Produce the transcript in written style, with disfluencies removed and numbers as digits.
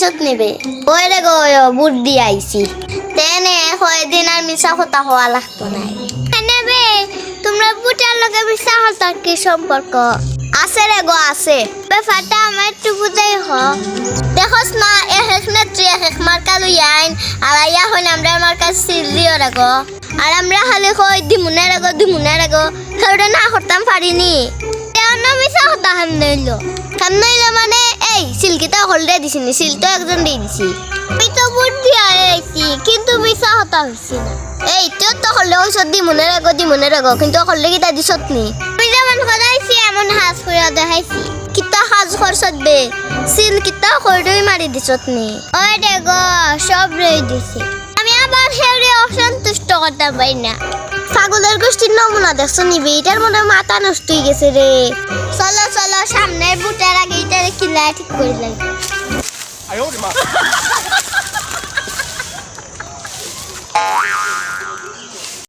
আইসত নেবে ওই রে গো বুদ্ধি আইছি তেনে কয়দিন আর মিশা কথা হওয়া লাগতো নাই নেবে তোমরা বুটার লগে মিশা কথা কি সম্পর্ক আছে রে গো আছে ব্যাপারটা আমার একটু বুঝাই হ দেখোস না এক নেত্রী এক মার্কা লই আইন আর আইয়া হইন আমরা মার্কা সিলিও রে গো আর আমরা খালি কই দিমুনে রে গো সেটা না করতাম পারিনি কেন মিশা কথা হাম নইলো মানে এই সিল্কিটা হলদে দিছিনি সিল তো একজন দিয়ে দিছি আমি তো বুদ্ধি আইছি কিন্তু মিশা কথা হইছি না এই তো হলদে ওই সত্যি মনে রাখো কিন্তু হলদে কিতা দিছত নি তুই যেমন হদাইছি এমন হাজ করে দেখাইছি কিতা হাজ করছত বে সিল কিতা হলদে মারি দিছত নি ওই দেখো সব রই দিছি আমি আবার হেরে অসন্তুষ্ট করতে পারি না ছাগলের গোষ্ঠীর নমুনা দেখছো নিবি এটার মধ্যে মাথা নষ্ট হয়ে গেছে রে চলো সামনে বুটের আগে এটা কিলা ঠিক করে লাগে